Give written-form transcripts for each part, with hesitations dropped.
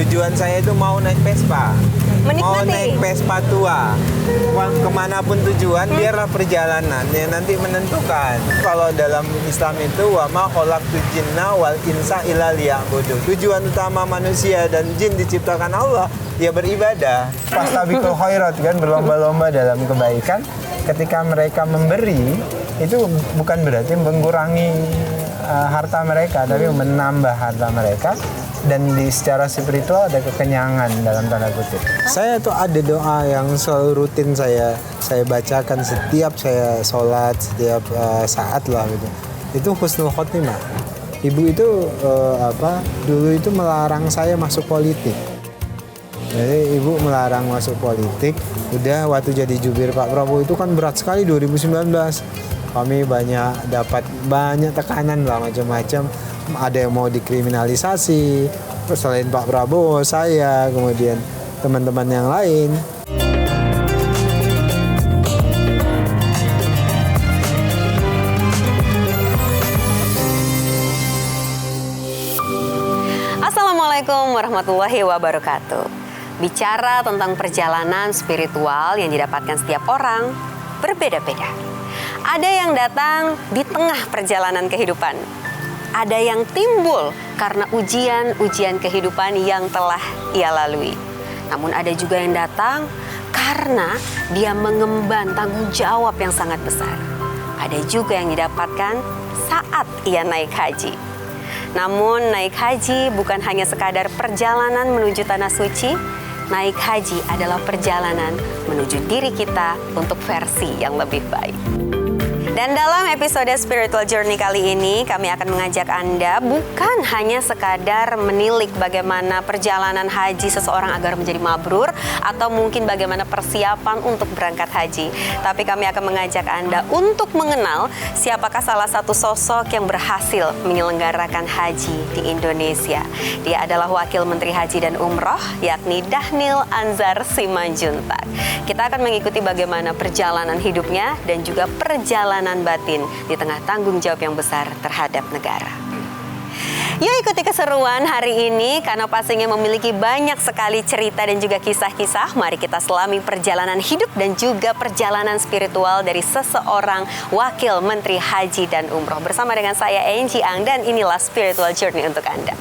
Tujuan saya itu mau naik Vespa. Mau naik Vespa tua. Kemanapun tujuan, biarlah perjalanan yang nanti menentukan. Kalau dalam Islam itu wa ma khalaqtul jinna wal insa illa liya'budun. Tujuan utama manusia dan jin diciptakan Allah ya beribadah. Fastabiqul khairat kan, berlomba-lomba dalam kebaikan. Ketika mereka memberi itu bukan berarti mengurangi harta mereka, tapi menambah harta mereka. Dan secara spiritual ada kekenyangan dalam tanda kutip. Saya tuh ada doa yang selalu rutin saya bacakan setiap saya sholat, setiap saat lah gitu. Itu husnul khotimah. Ibu itu dulu itu melarang saya masuk politik. Jadi ibu melarang masuk politik. Udah waktu jadi jubir Pak Prabowo itu kan berat sekali 2019. Kami dapat banyak tekanan lah macam-macam. Ada yang mau dikriminalisasi, selain Pak Prabowo, saya, kemudian teman-teman yang lain. Assalamualaikum warahmatullahi wabarakatuh. Bicara tentang perjalanan spiritual yang didapatkan setiap orang berbeda-beda. Ada yang datang di tengah perjalanan kehidupan. Ada yang timbul karena ujian-ujian kehidupan yang telah ia lalui. Namun ada juga yang datang karena dia mengemban tanggung jawab yang sangat besar. Ada juga yang didapatkan saat ia naik haji. Namun naik haji bukan hanya sekadar perjalanan menuju tanah suci. Naik haji adalah perjalanan menuju diri kita untuk versi yang lebih baik. Dan dalam episode Spiritual Journey kali ini, kami akan mengajak Anda bukan hanya sekadar menilik bagaimana perjalanan haji seseorang agar menjadi mabrur, atau mungkin bagaimana persiapan untuk berangkat haji. Tapi kami akan mengajak Anda untuk mengenal siapakah salah satu sosok yang berhasil menyelenggarakan haji di Indonesia. Dia adalah Wakil Menteri Haji dan Umroh, yakni Dhanil Anzar Simanjuntak. Kita akan mengikuti bagaimana perjalanan hidupnya dan juga perjalanan batin di tengah tanggung jawab yang besar terhadap negara. Yuk ikuti keseruan hari ini karena pastinya memiliki banyak sekali cerita dan juga kisah-kisah. Mari kita selami perjalanan hidup dan juga perjalanan spiritual dari seseorang Wakil Menteri Haji dan Umroh. Bersama dengan saya Angie Ang, dan inilah Spiritual Journey untuk Anda.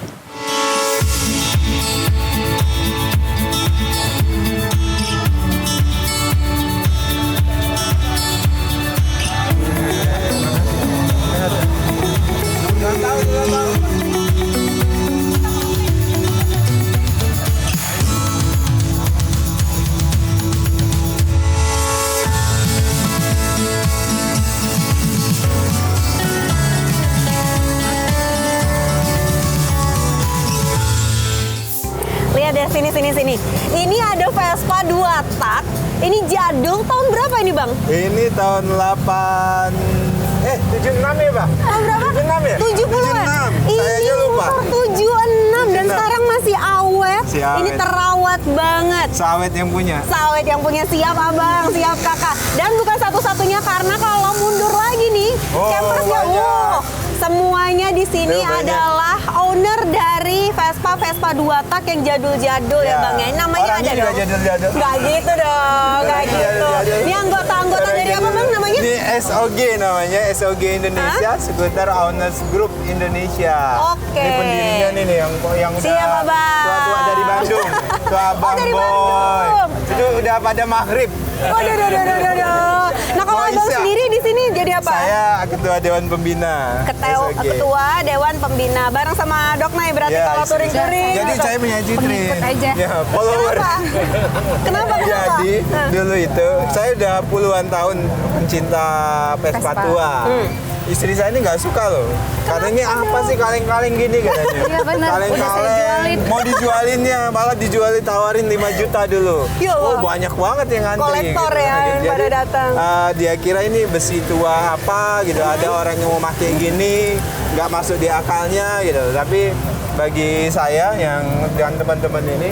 Lihat deh, sini. Ini ada Vespa 2 tak. Ini jadul, tahun berapa ini Bang? Ini tahun 76 ya Pak? Tahun berapa? 76 ya? 70-an. Saya aja lupa. 76 dan sekarang masih awet. Awet. Ini terawat banget. Sawet yang punya. Sawet yang punya, siap Abang, siap Kakak. Dan bukan satu-satunya, karena kalau mundur lagi nih, campersnya, semuanya di sini adalah owner dari Vespa 2 tak yang jadul-jadul ya Bang ya. Namanya orangnya ada juga dong. jadul-jadul. Gak gitu dong, gak gitu. Ini anggota dari apa Bang namanya? Ini SOG namanya, SOG Indonesia, Skuter Owners Group Indonesia. Oke. Ini pendirinya nih yang udah Siap, Abang. tua-tua dari Bandung. Tua Abang dari Boy. Bandung. Itu udah pada maghrib. Waduh. Nah kalau Abang sendiri di sini jadi apa? Saya Ketua Dewan Pembina. SOG. Ketua Dewan Pembina bareng sama Dok Nay berarti kalau touring-touring. Jadi saya punya Citri. aja. Ya, follower. Kenapa? Jadi dulu itu saya udah puluhan tahun pencinta Vespa tua. Istri saya ini nggak suka loh. Katanya apa sih kaleng-kaleng gini katanya. Iya benar. Kaleng-kaleng. Mau dijualinnya, malah dijualin tawarin 5 juta dulu. Ya Allah. Banyak banget yang ngantri. Kolektor gitu. ya yang pada datang. Dia kira ini besi tua apa gitu. Ada orang yang mau pakai gini, nggak masuk di akalnya gitu. Tapi bagi saya yang dan teman-teman ini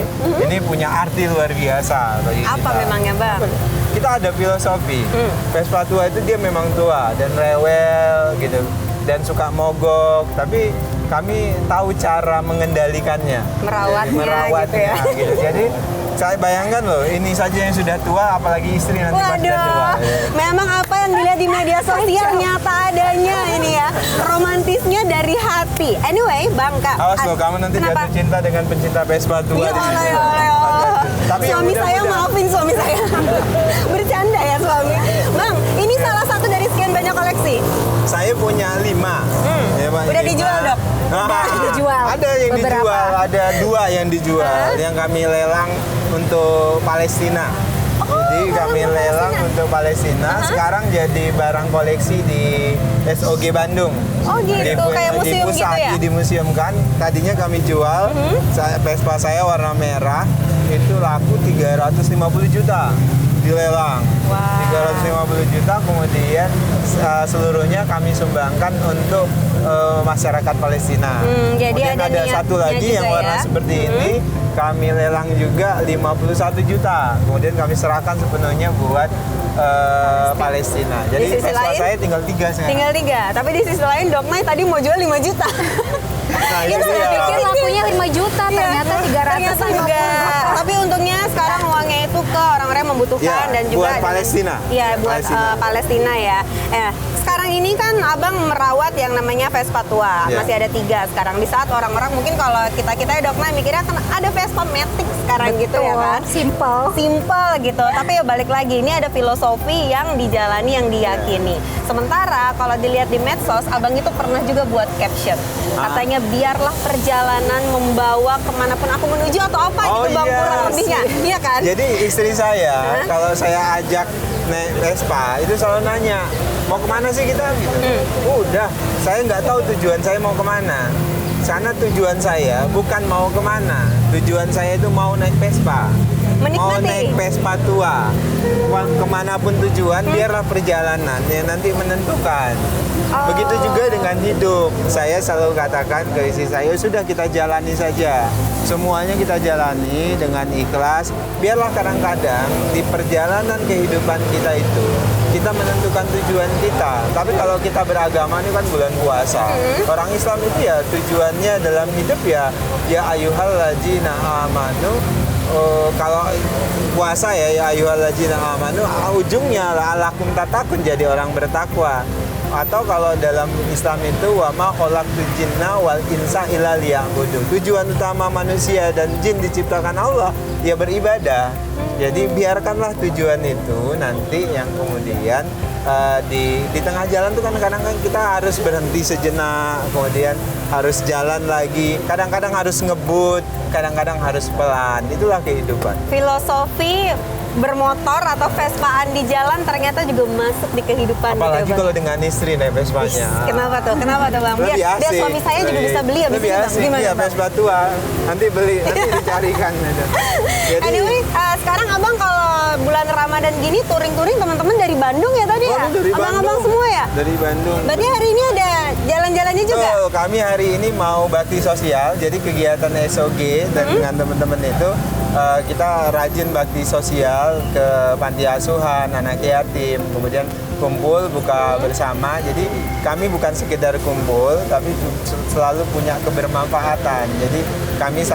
punya arti luar biasa bagi Apa kita. memangnya Bang? Kita ada filosofi. Vespa tua itu dia memang tua dan rewel gitu dan suka mogok, tapi kami tahu cara mengendalikannya, Merawatnya, gitu. Jadi saya bayangkan loh, ini saja yang sudah tua, apalagi istri nanti pas sudah tua. Waduh, memang apa yang dilihat di media sosial nyata adanya ini ya. Romantisnya dari hati. Anyway, Bang Kak. Awas loh, kamu nanti kenapa? jatuh cinta dengan pencinta Vespa tua Ya di sini. Allah, ya Allah, ya Allah. Tapi yang Suami saya, muda-muda. maafin suami saya. Bercanda ya suami. Bang, ini salah satu dari sekian banyak koleksi. Saya punya 5. Ya, Pak, Udah 5. dijual, Dok? Udah dijual. Ada yang Beberapa. dijual, ada 2 yang dijual, yang kami lelang untuk Palestina. Jadi kami lelang untuk Palestina. Sekarang jadi barang koleksi di SOG Bandung. Oh gitu, kayak museum di pusat, gitu ya? Di museum kan. Tadinya kami jual, Vespa saya warna merah, itu laku 350 juta. Dilelang. Wow. 350 juta, kemudian seluruhnya kami sumbangkan untuk masyarakat Palestina. Jadi Kemudian ada ada satu niatnya lagi yang juga warna ya. seperti ini, kami lelang juga 51 juta. Kemudian kami serahkan sepenuhnya buat Palestina. Jadi Di sisi Vespa lain, saya tinggal 3 sekarang. Tinggal 3, tapi di sisi lain Dok Nay tadi mau jual 5 juta. Nah, Itu itu saya dia. pikir lakunya 5 juta, ternyata 350. Ternyata enggak. Tapi untungnya sekarang uangnya itu ke orang-orang yang membutuhkan Ya, dan juga buat Palestina. Iya, buat Palestina. Palestina ya. Sekarang ini kan Abang merawat yang namanya Vespa tua. Ya. Masih ada 3 sekarang. Di saat orang-orang mungkin kalau kita ya Dok Nay mikirnya kan ada Vespa Matic sekarang gitu ya kan. Simple gitu. Tapi ya balik lagi, ini ada filosofi yang dijalani, yang diyakini. Sementara kalau dilihat di medsos, Abang itu pernah juga buat caption. Katanya biarlah perjalanan membawa kemanapun aku menuju atau apa gitu Bang, iya. kurang lebihnya. Iya kan? Jadi istri saya kalau saya ajak naik Vespa itu selalu nanya, mau kemana sih kita gitu. Udah, saya nggak tahu tujuan saya mau kemana. Sana tujuan saya bukan mau kemana. Tujuan saya itu mau naik Vespa. Menikmati. Mau naik Vespa tua. Kemanapun tujuan, biarlah perjalanan yang nanti menentukan. Begitu juga dengan hidup. Saya selalu katakan ke istri saya, sudah kita jalani saja. Semuanya kita jalani dengan ikhlas. Biarlah kadang-kadang di perjalanan kehidupan kita itu, kita menentukan tujuan kita. Tapi kalau kita beragama ini kan bulan puasa. Orang Islam itu ya tujuannya dalam hidup ya ayyuhalladzina amanu. Kalau puasa ya ayyuhalladzina amanu, ujungnya la'allakum tattaqun, jadi orang bertakwa. Atau kalau dalam Islam itu wa ma khalaqtul jinna wal insa illa liya'budun. Tujuan utama manusia dan jin diciptakan Allah ya beribadah. Jadi biarkanlah tujuan itu nanti yang kemudian di tengah jalan tuh kadang-kadang kan kita harus berhenti sejenak, kemudian harus jalan lagi, kadang-kadang harus ngebut, kadang-kadang harus pelan. Itulah kehidupan. Filosofi bermotor atau Vespaan di jalan ternyata juga masuk di kehidupan. Apalagi gitu, Bang. kalau dengan istri naik Vespanya. Kenapa tuh? Kenapa tuh Bang? Lebih Biar asik. suami saya juga bisa beli habis lebih ini Bang. asik. Gimana Iya, Bang? Vespa tua. Nanti beli, nanti dicarikan. Gitu. Jadi, Anyway, sekarang Abang kalau bulan Ramadan gini touring-touring teman-teman dari Bandung ya tadi ya? dari Abang-abang Bandung. semua ya? Dari Bandung. Berarti hari ini ada jalan-jalannya juga? Oh, kami hari ini mau bakti sosial, jadi kegiatan SOG dan dengan teman-teman itu kita rajin bakti sosial ke panti asuhan, anak yatim, kemudian kumpul buka bersama. Jadi kami bukan sekedar kumpul, tapi selalu punya kebermanfaatan. Jadi kami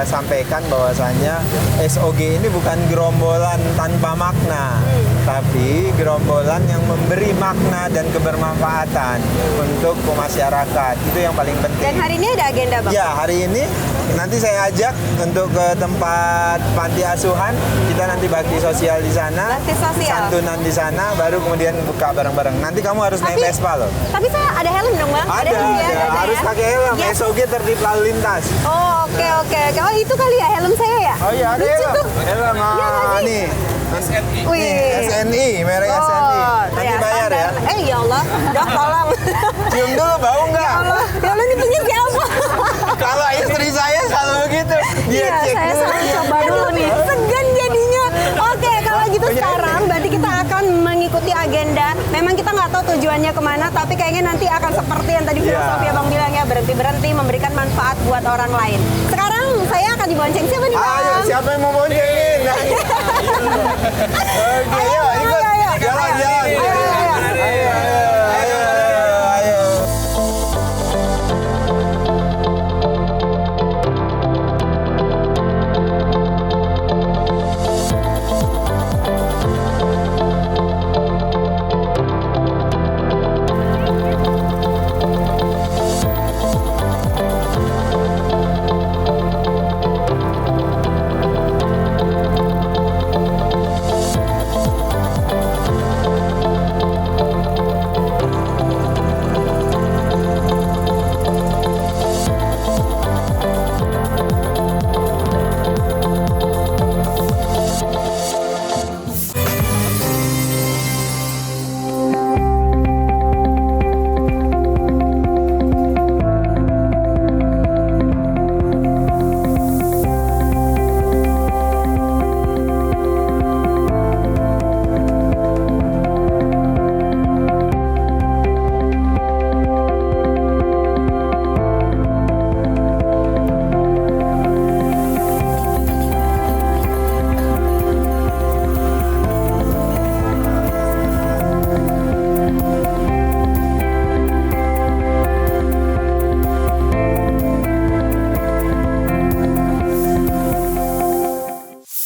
sampaikan bahwasanya SOG ini bukan gerombolan tanpa makna, tapi gerombolan yang memberi makna dan kebermanfaatan untuk masyarakat. Itu yang paling penting. Dan hari ini ada agenda Bang? Ya, hari ini nanti saya ajak untuk ke tempat panti asuhan. Kita nanti bakti sosial di sana. Bakti sosial. Santunan di sana, baru kemudian buka bareng-bareng. Nanti kamu harus naik Vespa loh. Tapi saya ada helm dong Bang? Ada, helm ya? ada. Harus ya? pakai helm. Ya. SOG tertib lalu lintas. Oh, oke. Oh, itu kali ya helm saya ya? Oh iya, ada Lucu helm. tuh. Helm. Iya nggak sih? Nih. Wih. Nih, SNI, merek SNI. Nanti bayar ya. standar. Ya Allah, udah tolong. Cium dulu, bau nggak? Ya Allah, ini punya siapa? Kalau istri saya selalu begitu. Dia Iya, cek saya dulu. selalu coba dulu nih. Segan jadinya. Oke, kalau gitu sekarang berarti kita akan mengikuti agenda. Memang kita nggak tahu tujuannya kemana, tapi kayaknya nanti akan seperti yang tadi filosofi Abang bilang ya, berhenti-berhenti memberikan manfaat buat orang lain. Sekarang saya akan dibonceng siapa nih Bang? Ayo, siapa yang mau boncengin? Oke, yuk ikut. Ayo. Jalan. Ayo.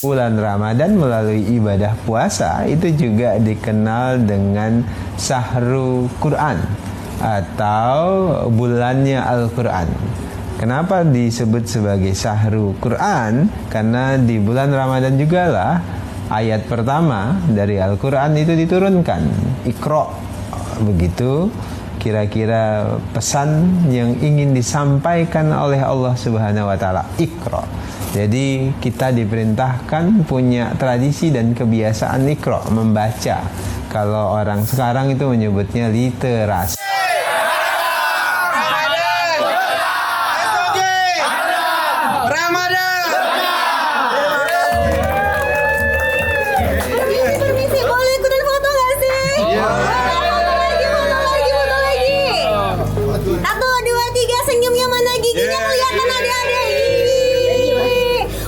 Bulan Ramadan melalui ibadah puasa itu juga dikenal dengan Syahrul Quran atau bulannya Al-Quran. Kenapa disebut sebagai Syahrul Quran? Karena di bulan Ramadan juga lah ayat pertama dari Al-Quran itu diturunkan. Iqra, begitu kira-kira pesan yang ingin disampaikan oleh Allah Subhanahu wa taala. Iqra. Jadi kita diperintahkan punya tradisi dan kebiasaan Iqra, membaca. Kalau orang sekarang itu menyebutnya literasi. Permisi, boleh ikutan foto nggak sih? Foto lagi. 1, 2, 3, senyumnya mana giginya kelihatan adik-adik.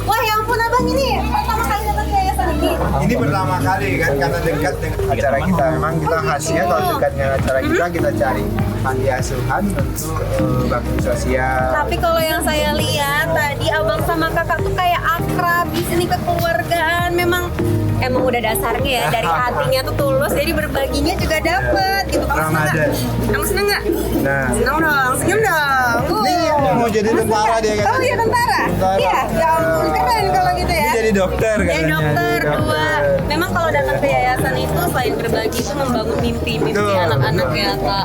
Wah, ya ampun abang, ini pertama kali datang ke yayasan ini. Ini pertama kali kan, karena dekat dengan acara kita. Memang kita khasnya kalau dekat dengan acara kita cari panti asuhan untuk bakti sosial. Tapi kalau yang saya lihat tadi abang sama kakak tuh kayak akrab di sini, kekeluargaan. Memang udah dasarnya ya, dari hatinya tuh tulus, jadi berbaginya juga dapet gitu. Kamu seneng nggak? Kamu seneng nggak? Nah, Seneng dong, senyum dong. ini mau jadi tentara dia kan? Oh iya, tentara. Iya, ya ampun, keren kalau gitu ya. Ini jadi dokter Jadi katanya. dokter, Jadi 2. Memang kalau datang ke yayasan itu selain berbagi itu membangun mimpi Betul. anak-anak ya Kak.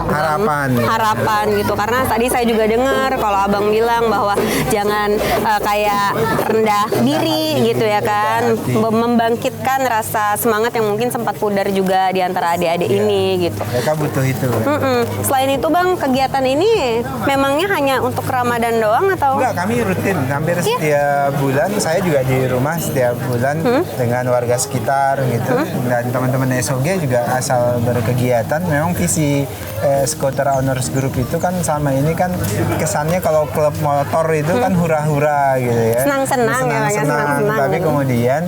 Harapan gitu. Karena tadi saya juga dengar kalau abang bilang bahwa jangan kayak rendah diri gitu ya kan. Membangkitkan rasa semangat yang mungkin sempat pudar juga di antara adik-adik ini gitu. Mereka butuh itu. Selain itu bang, kegiatan ini memangnya hanya untuk Ramadan doang atau? Enggak, kami rutin hampir setiap bulan. Saya juga di rumah setiap bulan dengan warga sekitar gitu. Dan teman-teman SOG juga asal berkegiatan. Memang visi Skuter Owners Group itu kan selama ini kan kesannya kalau klub motor itu kan hura-hura gitu ya. Senang-senang ya, senang-senang. Tapi kemudian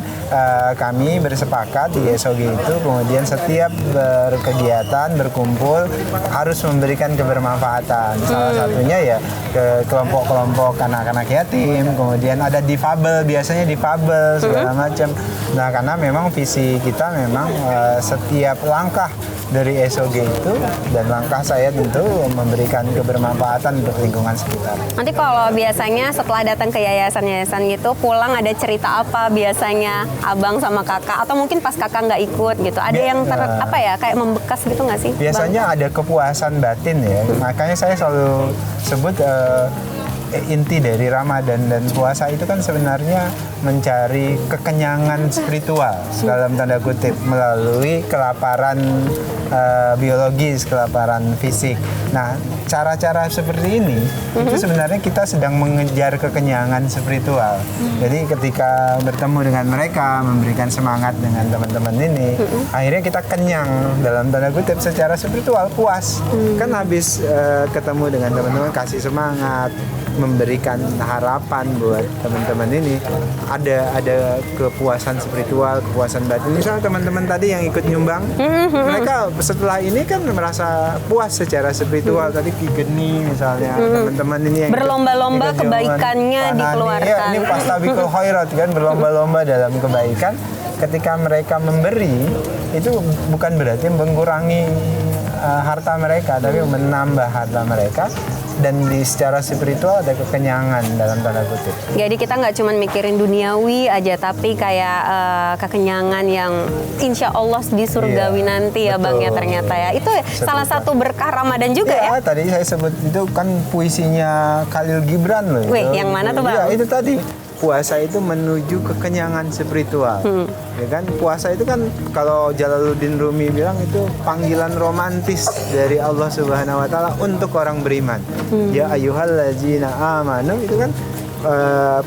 kami bersepakat di SOG itu kemudian setiap berkegiatan berkumpul harus memberikan kebermanfaatan. Salah satunya ya ke kelompok-kelompok anak-anak yatim, kemudian ada difabel, biasanya difabel segala macam. Nah, karena memang visi kita memang setiap langkah dari SOG itu dan langkah saya tentu memberikan kebermanfaatan untuk lingkungan sekitar. Nanti kalau biasanya setelah datang ke yayasan-yayasan gitu, pulang ada cerita apa biasanya abang sama kakak, atau mungkin pas kakak nggak ikut gitu, ada yang kayak membekas gitu nggak sih? Biasanya Bang? ada kepuasan batin ya, makanya saya selalu sebut inti dari Ramadan dan puasa itu kan sebenarnya mencari kekenyangan spiritual dalam tanda kutip melalui kelaparan biologis, kelaparan fisik. Nah, cara-cara seperti ini itu sebenarnya kita sedang mengejar kekenyangan spiritual. Jadi ketika bertemu dengan mereka, memberikan semangat dengan teman-teman ini, akhirnya kita kenyang dalam tanda kutip secara spiritual, puas. Kan habis ketemu dengan teman-teman, kasih semangat, memberikan harapan buat teman-teman ini, ada kepuasan spiritual, kepuasan batin. Misalnya teman-teman tadi yang ikut nyumbang, mereka setelah ini kan merasa puas secara spiritual. Tadi Ki Geni misalnya, teman-teman ini yang berlomba-lomba kebaikannya dikeluarkan. Ya, ini pastabikul khairat kan, berlomba-lomba dalam kebaikan. Ketika mereka memberi, itu bukan berarti mengurangi harta mereka, tapi menambah harta mereka. Dan secara spiritual ada kekenyangan dalam tanda kutip. Jadi kita nggak cuma mikirin duniawi aja, tapi kayak kekenyangan yang insya Allah di surgawi nanti ya, betul, Bang ya, ternyata ya. Itu salah satu berkah Ramadan juga ya. Tadi saya sebut itu kan puisinya Khalil Gibran loh. Wih, yang mana tuh Bang? Ya, itu tadi. Puasa itu menuju kekenyangan spiritual. Ya kan, puasa itu kan kalau Jalaluddin Rumi bilang itu panggilan romantis dari Allah Subhanahu wa taala untuk orang beriman. Ya ayyuhallazina amanu, itu kan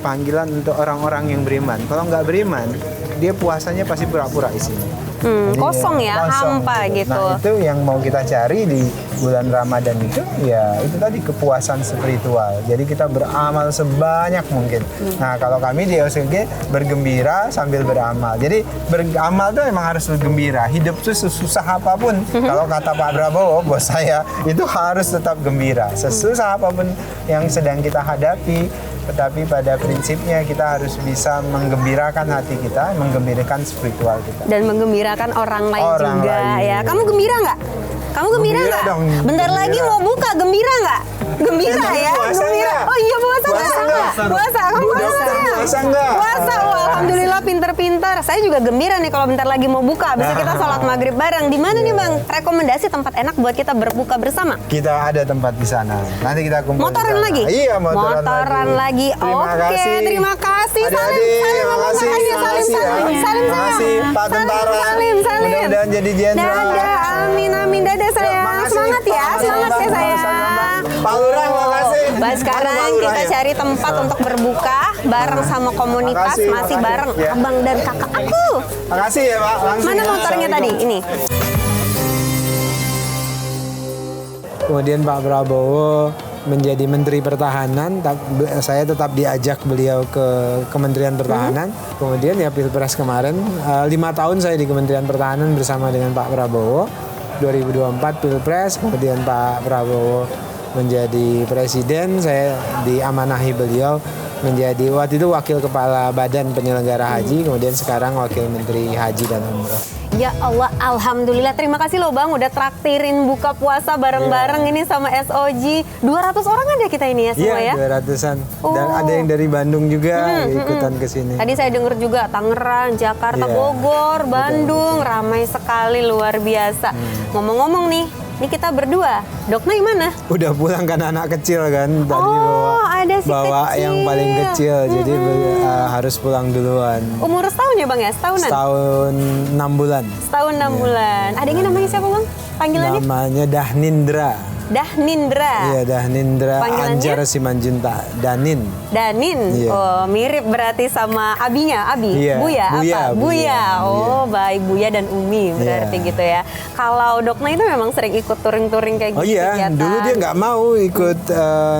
panggilan untuk orang-orang yang beriman. Kalau nggak beriman, dia puasanya pasti pura-pura isinya. Jadi, kosong ya, kosong hampa gitu. Nah, itu yang mau kita cari di bulan Ramadan itu, ya itu tadi kepuasan spiritual. Jadi kita beramal sebanyak mungkin. Nah, kalau kami di OSG bergembira sambil beramal. Jadi beramal tuh emang harus bergembira. Hidup tuh sesusah apapun. Kalau kata Pak Prabowo, bos saya, itu harus tetap gembira. Sesusah apapun yang sedang kita hadapi, tetapi pada prinsipnya kita harus bisa menggembirakan hati kita, menggembirakan spiritual kita. Dan menggembirakan orang lain juga lain. ya. Kamu gembira nggak? Kamu gembira Gembira nggak? dong, Bentar gembira. lagi mau buka, gembira nggak? Gembira ya, Puasa gembira. nggak? Oh iya puasa Puasa nggak? nggak? Puasa, kamu puasa Dokter, nggak? puasa nggak? Puasa, wah, alhamdulillah pinter-pinter. Saya juga gembira nih kalau bentar lagi mau buka. Bisa kita sholat maghrib bareng. Di mana nih bang? Rekomendasi tempat enak buat kita berbuka bersama. Kita ada tempat di sana. Nanti kita kumpul. Motoran di sana. lagi? Iya, motoran lagi. Terima Oke, kasih. terima kasih. Salim, Adik-adik, salim, makasih. makasih. Salim, Makasih ya. salim, salim, Makasih, Pak salim, Tentara. salim, salim. Mudah-mudahan jadi jenderal. Dadah, amin, amin. Dadah sayang. makasih, Semangat ya, Pak semangat ya Bambang, sayang. Pak Lurah, makasih. Baik, sekarang Pak Lurah, kita ya? cari tempat untuk berbuka bareng sama komunitas. Makasih, Masih makasih. bareng Ya. abang dan kakak aku. Makasih ya Pak. Langsung Mana ya. motornya tadi? Ini. Kemudian Pak Prabowo menjadi Menteri Pertahanan, saya tetap diajak beliau ke Kementerian Pertahanan. Kemudian ya Pilpres kemarin, 5 tahun saya di Kementerian Pertahanan bersama dengan Pak Prabowo. 2024 Pilpres, kemudian Pak Prabowo menjadi Presiden, saya diamanahi beliau menjadi waktu itu Wakil Kepala Badan Penyelenggara Haji, kemudian sekarang Wakil Menteri Haji dan Umroh. Ya Allah, alhamdulillah. Terima kasih loh Bang udah traktirin buka puasa bareng-bareng ini sama SOG. 200 orang ada kita ini ya semua ya. Iya, 200-an. Dan Oh. ada yang dari Bandung juga ikutan ke sini. Tadi saya dengar juga Tangerang, Jakarta, Iya. Bogor, Bandung, ramai sekali luar biasa. Ngomong-ngomong nih, ini kita berdua. Dokna gimana? Udah pulang kan anak kecil kan tadi Oh, ada si bawa kecil. yang paling kecil, jadi harus pulang duluan. Umur setahun ya Bang ya? Setahunan? Setahun 6 bulan. Setahun 6 bulan. Adanya namanya siapa Bang? Panggilannya? Namanya Dahnindra. Dahnindra. Iya, Dahnindra Panggilannya? Anjar Simanjunta. Danin. Danin. Iya. Oh, mirip berarti sama abinya, Abi. Iya, Buya, Buya, apa? Buya. Oh, baik Buya dan Umi berarti Iya. gitu ya. Kalau Dokna itu memang sering ikut touring-touring kayak Oh gitu iya, kegiatan. dulu dia nggak mau ikut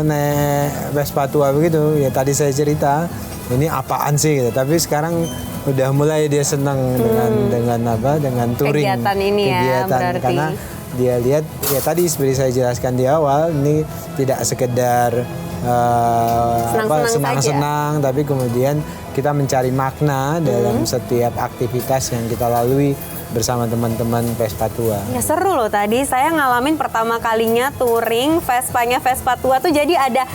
naik Vespa tua begitu. Ya tadi saya cerita, ini apaan sih gitu. Tapi sekarang udah mulai dia senang dengan touring. Kegiatan ini ya, berarti. Karena dia lihat ya tadi seperti saya jelaskan di awal, ini tidak sekedar senang-senang, tapi kemudian kita mencari makna dalam setiap aktivitas yang kita lalui bersama teman-teman Vespa tua. Ya seru loh, tadi saya ngalamin pertama kalinya touring Vespanya Vespa tua tuh, jadi ada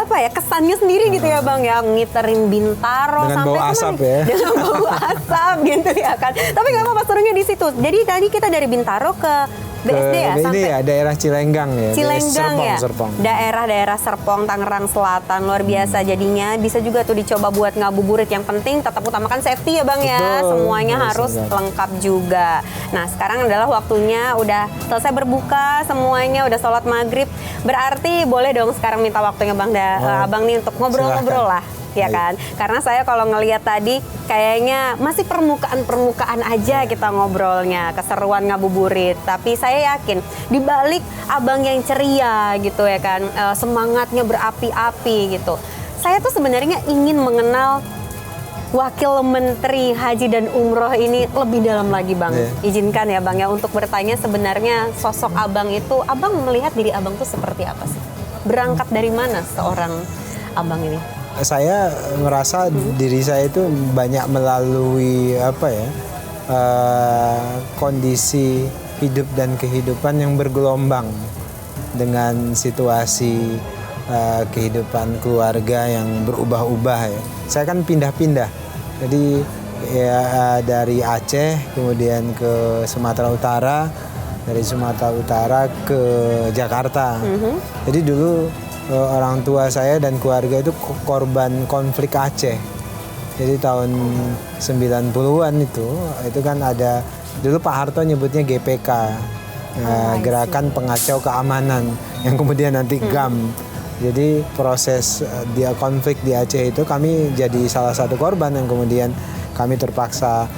apa ya, kesannya sendiri gitu ya Bang ya, ngiterin Bintaro Dengan sampai bau kemana asap nih? ya. Dengan bau asap gitu ya kan. Tapi nggak apa-apa, serunya di situ. Jadi tadi kita dari Bintaro ke BSD ya, ini sampai ya daerah Cilenggang ya. Cilenggang ya, Serpong. daerah-daerah Serpong, Tangerang Selatan, luar biasa jadinya. Bisa juga tuh dicoba buat ngabuburit. Yang penting tetap utamakan safety ya Bang ya. Betul, Semuanya harus lengkap juga. Nah sekarang adalah waktunya, udah selesai berbuka semuanya, udah sholat maghrib. Berarti boleh dong sekarang minta waktunya Bang Abang nih untuk ngobrol-ngobrol lah. Ya kan, karena saya kalau ngelihat tadi kayaknya masih permukaan aja kita ngobrolnya, keseruan ngabuburit. Tapi saya yakin di balik abang yang ceria gitu ya kan, semangatnya berapi-api gitu. Saya tuh sebenarnya ingin mengenal Wakil Menteri Haji dan Umroh ini lebih dalam lagi Bang. Izinkan ya Bang ya untuk bertanya, sebenarnya sosok abang itu, abang melihat diri abang tuh seperti apa sih? Berangkat dari mana seorang abang ini? Saya merasa diri saya itu banyak melalui kondisi hidup dan kehidupan yang bergelombang dengan situasi kehidupan keluarga yang berubah-ubah ya. Saya kan pindah-pindah, jadi ya dari Aceh kemudian ke Sumatera Utara, dari Sumatera Utara ke Jakarta. Jadi dulu orang tua saya dan keluarga itu korban konflik Aceh. Jadi tahun 90-an itu kan ada, dulu Pak Harto nyebutnya GPK, Gerakan Pengacau Keamanan, yang kemudian nanti GAM. Jadi proses dia konflik di Aceh itu kami jadi salah satu korban yang kemudian kami terpaksa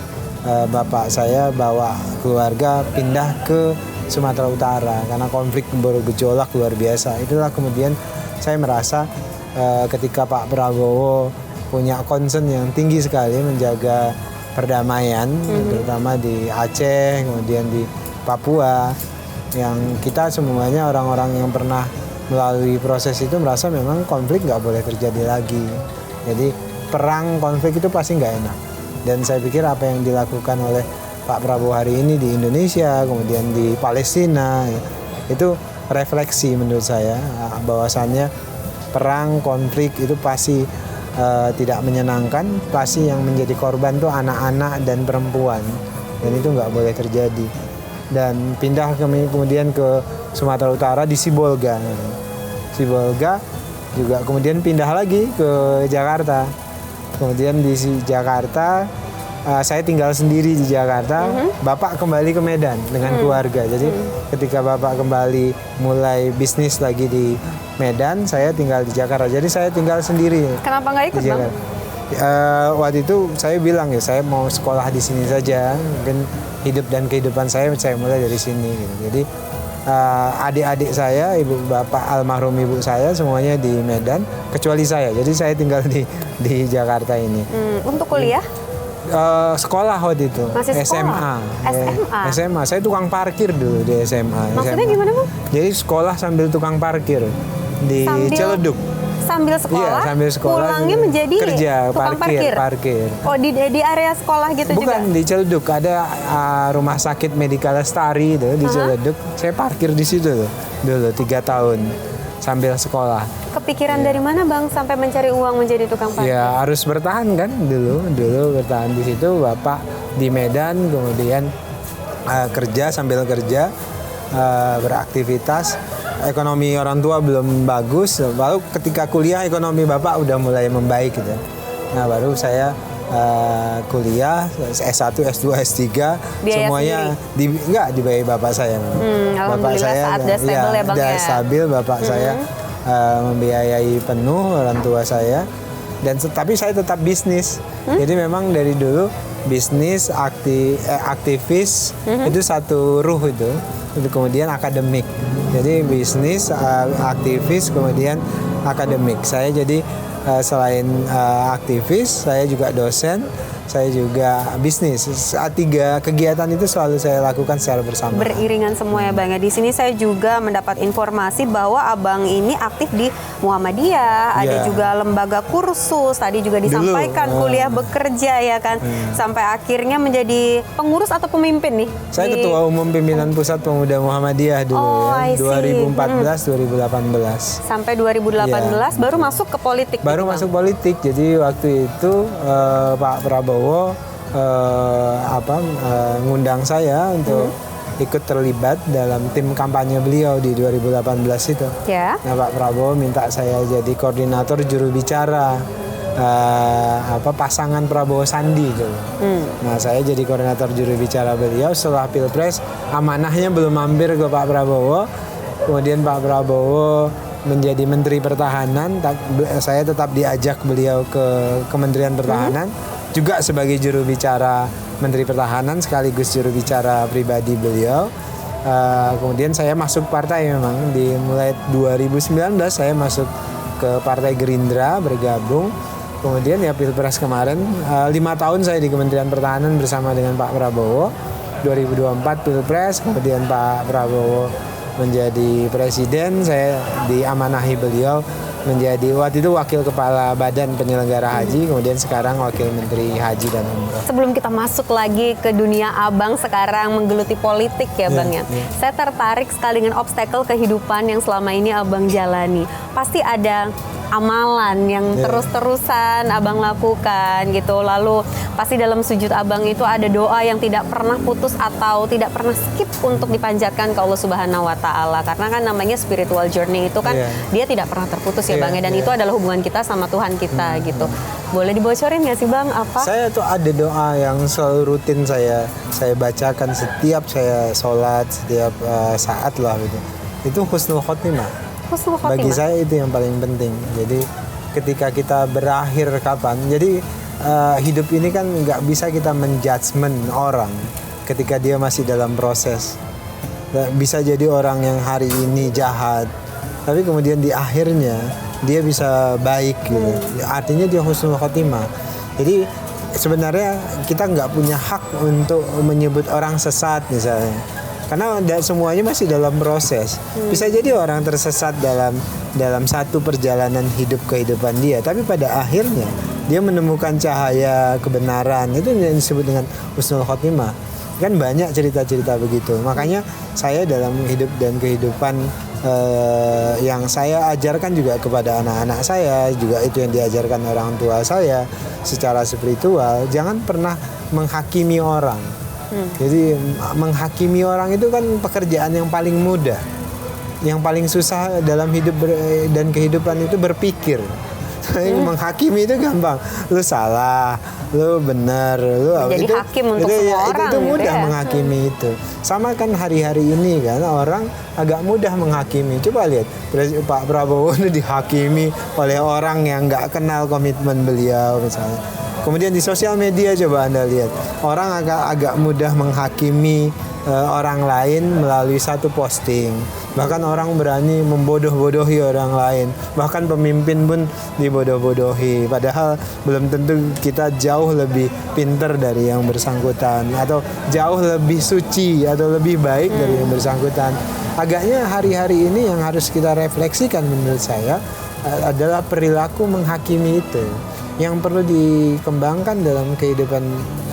bapak saya bawa keluarga pindah ke Sumatera Utara karena konflik bergejolak luar biasa. Itulah kemudian saya merasa ketika Pak Prabowo punya concern yang tinggi sekali menjaga perdamaian, terutama di Aceh, kemudian di Papua, yang kita semuanya orang-orang yang pernah melalui proses itu merasa memang konflik nggak boleh terjadi lagi. Jadi perang, konflik itu pasti nggak enak. Dan saya pikir apa yang dilakukan oleh Pak Prabowo hari ini di Indonesia, kemudian di Palestina, itu refleksi menurut saya bahwasannya perang, konflik itu pasti tidak menyenangkan, pasti yang menjadi korban tuh anak-anak dan perempuan, dan itu nggak boleh terjadi. Dan pindah kemudian ke Sumatera Utara di Sibolga juga, kemudian pindah lagi ke Jakarta. Kemudian di Jakarta saya tinggal sendiri di Jakarta. Bapak kembali ke Medan dengan keluarga. Jadi ketika Bapak kembali mulai bisnis lagi di Medan, saya tinggal di Jakarta. Jadi saya tinggal sendiri. Kenapa nggak ikut, Bang? Waktu itu saya bilang ya, saya mau sekolah di sini saja. Mungkin hidup dan kehidupan saya mulai dari sini gitu. Jadi adik-adik saya, ibu bapak almarhum ibu saya semuanya di Medan, kecuali saya. Jadi saya tinggal di Jakarta ini. Untuk kuliah? Sekolah waktu itu. Masih sekolah? SMA. SMA. Saya tukang parkir dulu di SMA. Maksudnya gimana, Bang? Jadi sekolah sambil tukang parkir di Ciledug. Sambil sekolah, iya, sambil sekolah pulangnya menjadi kerja, tukang parkir. Oh, di area sekolah gitu juga? Bukan, di Ciledug ada rumah sakit Medika Lestari itu di Ciledug. Saya parkir di situ tuh dulu 3 tahun sambil sekolah. Kepikiran dari mana, Bang, sampai mencari uang menjadi tukang parkir? Ya harus bertahan kan dulu bertahan di situ. Bapak di Medan, kemudian kerja sambil kerja, beraktivitas. Ekonomi orang tua belum bagus, lalu ketika kuliah ekonomi bapak udah mulai membaik gitu. Nah baru saya kuliah S1, S2, S3 biaya semuanya dibiayai bapak saya. Bapak saya saat udah stable ya, Bang, udah ya? stabil, bapak saya membiayai penuh orang tua saya. Dan tapi saya tetap bisnis. Jadi memang dari dulu bisnis, aktivis itu satu ruh itu kemudian akademik. Jadi bisnis, aktivis, kemudian akademik. Saya jadi selain aktivis, saya juga dosen, saya juga bisnis. 3 kegiatan itu selalu saya lakukan secara bersama. Beriringan semua ya, Bang. Di sini saya juga mendapat informasi bahwa Abang ini aktif di Muhammadiyah, ada juga lembaga kursus, tadi juga disampaikan kuliah bekerja ya kan, sampai akhirnya menjadi pengurus atau pemimpin nih? Saya Ketua Umum Pimpinan Pusat Pemuda Muhammadiyah dulu ya, 2014-2018. Sampai 2018 baru masuk ke politik. Baru masuk politik. Jadi waktu itu Pak Prabowo ngundang saya untuk ikut terlibat dalam tim kampanye beliau di 2018 itu. Ya. Nah, Pak Prabowo minta saya jadi koordinator juru bicara pasangan Prabowo Sandi gitu. Nah, saya jadi koordinator juru bicara beliau. Setelah Pilpres, amanahnya belum mampir ke Pak Prabowo. Kemudian Pak Prabowo menjadi Menteri Pertahanan, saya tetap diajak beliau ke Kementerian Pertahanan. Juga sebagai juru bicara Menteri Pertahanan sekaligus juru bicara pribadi beliau. Kemudian saya masuk partai memang mulai 2019 saya masuk ke Partai Gerindra bergabung. Kemudian ya Pilpres kemarin 5 tahun saya di Kementerian Pertahanan bersama dengan Pak Prabowo. 2024 Pilpres, kemudian Pak Prabowo menjadi presiden, saya diamanahi beliau menjadi waktu itu wakil kepala badan penyelenggara haji, kemudian sekarang wakil menteri haji dan umroh. Sebelum kita masuk lagi ke dunia Abang sekarang menggeluti politik ya, Bang ya. Saya tertarik sekali dengan obstacle kehidupan yang selama ini Abang jalani. Pasti ada amalan yang terus-terusan Abang lakukan gitu. Lalu pasti dalam sujud Abang itu ada doa yang tidak pernah putus atau tidak pernah skip untuk dipanjatkan ke Allah Subhanahu wa taala. Karena kan namanya spiritual journey itu kan dia tidak pernah terputus ya, Bang ya, dan itu adalah hubungan kita sama Tuhan kita gitu. Boleh dibocorin nggak sih, Bang, apa? Saya tuh ada doa yang selalu rutin saya bacakan setiap saya sholat, setiap saat lah gitu. Itu husnul khotimah. Bagi saya itu yang paling penting. Jadi ketika kita berakhir kapan, jadi hidup ini kan nggak bisa kita menjudgment orang ketika dia masih dalam proses. Bisa jadi orang yang hari ini jahat, tapi kemudian di akhirnya dia bisa baik gitu. Artinya dia husnul khotimah. Jadi sebenarnya kita nggak punya hak untuk menyebut orang sesat misalnya. Karena semuanya masih dalam proses. Bisa jadi orang tersesat dalam satu perjalanan kehidupan dia, tapi pada akhirnya dia menemukan cahaya kebenaran. Itu yang disebut dengan husnul khotimah. Kan banyak cerita-cerita begitu. Makanya saya dalam hidup dan kehidupan yang saya ajarkan juga kepada anak-anak saya, juga itu yang diajarkan orang tua saya secara spiritual, jangan pernah menghakimi orang. Jadi menghakimi orang itu kan pekerjaan yang paling mudah. Yang paling susah dalam hidup dan kehidupan itu berpikir. Menghakimi itu gampang. Lu salah, lu benar, lu Jadi itu, hakim untuk semua orang itu mudah gitu ya. menghakimi itu. Sama kan hari-hari ini kan orang agak mudah menghakimi. Coba lihat Pak Prabowo itu dihakimi oleh orang yang nggak kenal komitmen beliau misalnya. Kemudian di sosial media coba Anda lihat, orang agak mudah menghakimi orang lain melalui satu posting. Bahkan orang berani membodoh-bodohi orang lain. Bahkan pemimpin pun dibodoh-bodohi. Padahal belum tentu kita jauh lebih pinter dari yang bersangkutan, atau jauh lebih suci atau lebih baik dari yang bersangkutan. Agaknya hari-hari ini yang harus kita refleksikan menurut saya adalah perilaku menghakimi itu. Yang perlu dikembangkan dalam kehidupan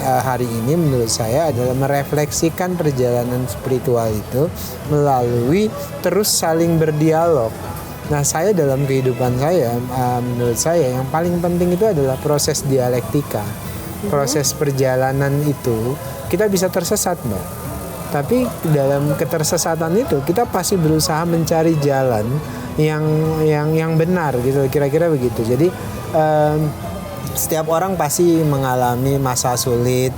hari ini menurut saya adalah merefleksikan perjalanan spiritual itu melalui terus saling berdialog. Nah, saya dalam kehidupan saya, menurut saya yang paling penting itu adalah proses dialektika. Proses perjalanan itu kita bisa tersesat, Mbak. Tapi dalam ketersesatan itu kita pasti berusaha mencari jalan yang benar gitu, kira-kira begitu. Jadi setiap orang pasti mengalami masa sulit,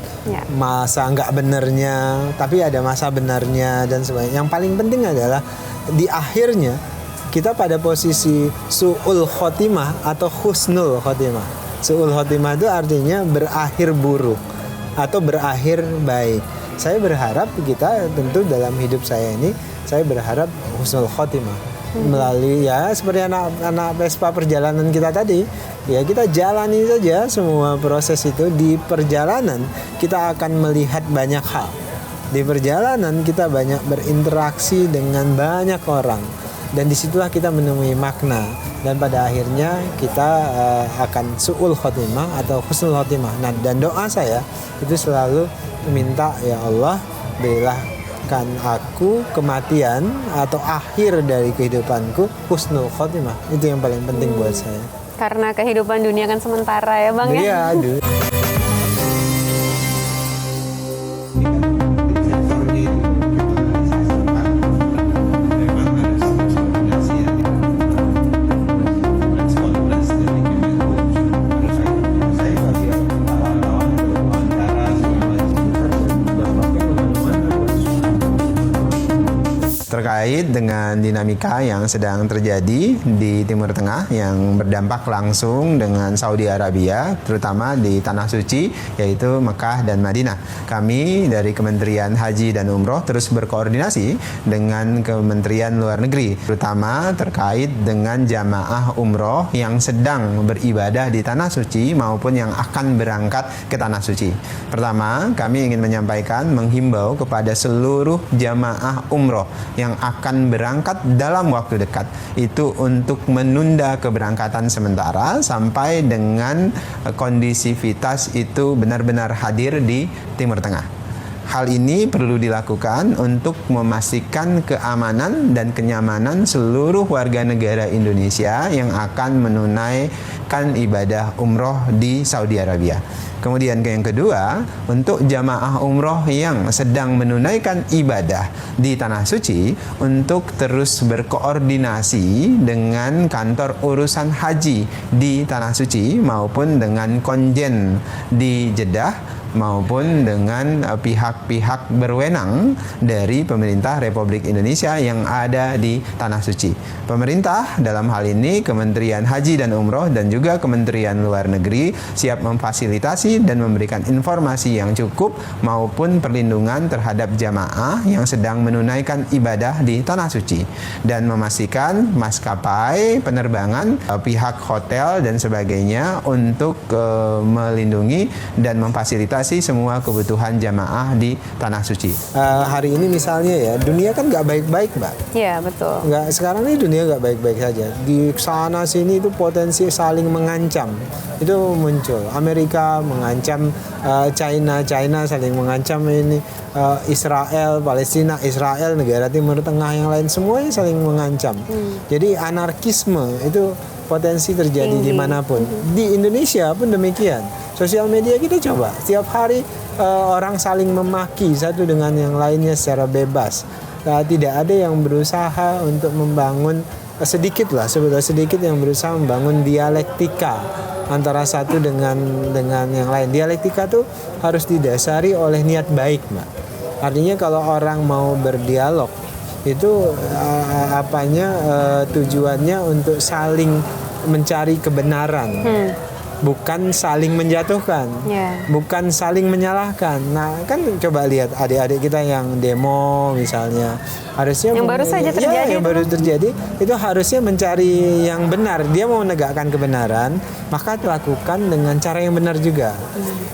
masa nggak benernya, tapi ada masa benarnya dan sebagainya. Yang paling penting adalah di akhirnya kita pada posisi su'ul khotimah atau husnul khotimah. Su'ul khotimah itu artinya berakhir buruk atau berakhir baik. Saya berharap kita tentu dalam hidup saya ini, saya berharap husnul khotimah. Melalui ya seperti anak Vespa perjalanan kita tadi, ya kita jalani saja semua proses itu. Di perjalanan kita akan melihat banyak hal. Di perjalanan kita banyak berinteraksi dengan banyak orang, dan disitulah kita menemui makna, dan pada akhirnya kita akan su'ul khotimah atau husnul khotimah. Nah, dan doa saya itu selalu minta, ya Allah berilah aku kematian atau akhir dari kehidupanku husnul khotimah. Itu yang paling penting buat saya. Karena kehidupan dunia kan sementara ya Bang ya. Iya, aduh. Terkait dengan dinamika yang sedang terjadi di Timur Tengah yang berdampak langsung dengan Saudi Arabia, terutama di Tanah Suci yaitu Mekah dan Madinah. Kami dari Kementerian Haji dan Umroh terus berkoordinasi dengan Kementerian Luar Negeri, terutama terkait dengan jamaah umroh yang sedang beribadah di Tanah Suci maupun yang akan berangkat ke Tanah Suci. Pertama, kami ingin menyampaikan, menghimbau kepada seluruh jamaah umroh yang akan berangkat dalam waktu dekat itu untuk menunda keberangkatan sementara sampai dengan kondisivitas itu benar-benar hadir di Timur Tengah. Hal ini perlu dilakukan untuk memastikan keamanan dan kenyamanan seluruh warga negara Indonesia yang akan menunaikan ibadah umroh di Saudi Arabia. Kemudian yang kedua, untuk jamaah umroh yang sedang menunaikan ibadah di Tanah Suci untuk terus berkoordinasi dengan kantor urusan haji di Tanah Suci maupun dengan konjen di Jeddah maupun dengan pihak-pihak berwenang dari pemerintah Republik Indonesia yang ada di Tanah Suci. Pemerintah dalam hal ini Kementerian Haji dan Umroh dan juga Kementerian Luar Negeri siap memfasilitasi dan memberikan informasi yang cukup maupun perlindungan terhadap jamaah yang sedang menunaikan ibadah di Tanah Suci, dan memastikan maskapai penerbangan, pihak hotel dan sebagainya untuk melindungi dan memfasilitasi mengatasi semua kebutuhan jamaah di tanah suci. Hari ini misalnya ya, dunia kan nggak baik-baik, Mbak. Iya, betul. Sekarang ini dunia nggak baik-baik saja. Di sana sini itu potensi saling mengancam itu muncul. Amerika mengancam China saling mengancam ini, Israel, Palestina, Israel, negara Timur Tengah yang lain semuanya saling mengancam. Jadi anarkisme itu potensi terjadi dimanapun. Di Indonesia pun demikian. Sosial media kita coba setiap hari orang saling memaki satu dengan yang lainnya secara bebas. Tidak ada yang berusaha untuk membangun sedikit yang berusaha membangun dialektika antara satu dengan yang lain. Dialektika tuh harus didasari oleh niat baik, Mbak. Artinya kalau orang mau berdialog itu tujuannya untuk saling mencari kebenaran. Bukan saling menjatuhkan, bukan saling menyalahkan. Nah, kan coba lihat adik-adik kita yang demo misalnya, harusnya yang baru saja terjadi, yang baru terjadi itu harusnya mencari yang benar. Dia mau menegakkan kebenaran, maka lakukan dengan cara yang benar juga.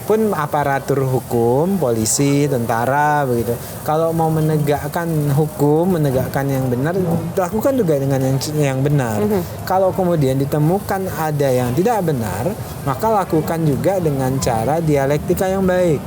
Pun aparatur hukum, polisi, tentara begitu. Kalau mau menegakkan hukum, menegakkan yang benar, lakukan juga dengan yang benar. Kalau kemudian ditemukan ada yang tidak benar, maka lakukan juga dengan cara dialektika yang baik.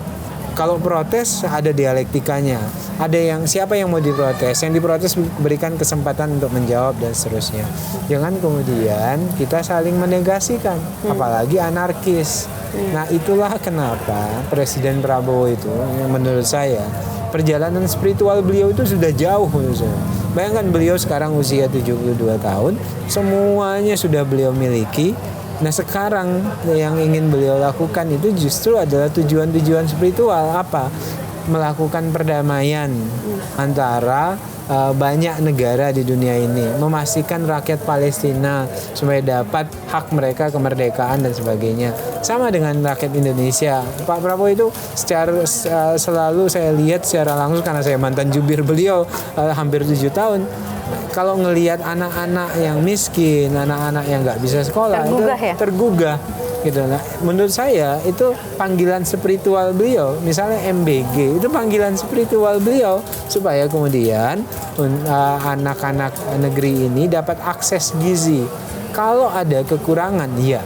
Kalau protes ada dialektikanya. Ada siapa yang mau diprotes? Yang diprotes berikan kesempatan untuk menjawab dan seterusnya. Jangan kemudian kita saling menegasikan, apalagi anarkis. Nah, itulah kenapa Presiden Prabowo itu menurut saya perjalanan spiritual beliau itu sudah jauh menurut saya. Bayangkan beliau sekarang usia 72 tahun, semuanya sudah beliau miliki. Nah, sekarang yang ingin beliau lakukan itu justru adalah tujuan-tujuan spiritual. Apa? Melakukan perdamaian antara banyak negara di dunia ini, memastikan rakyat Palestina supaya dapat hak mereka kemerdekaan dan sebagainya. Sama dengan rakyat Indonesia. Pak Prabowo itu selalu saya lihat secara langsung karena saya mantan jubir beliau hampir 7 tahun. Kalau ngelihat anak-anak yang miskin, anak-anak yang nggak bisa sekolah, tergugah gitu. Nah, menurut saya itu panggilan spiritual beliau. Misalnya MBG itu panggilan spiritual beliau supaya kemudian anak-anak negeri ini dapat akses gizi. Kalau ada kekurangan, ya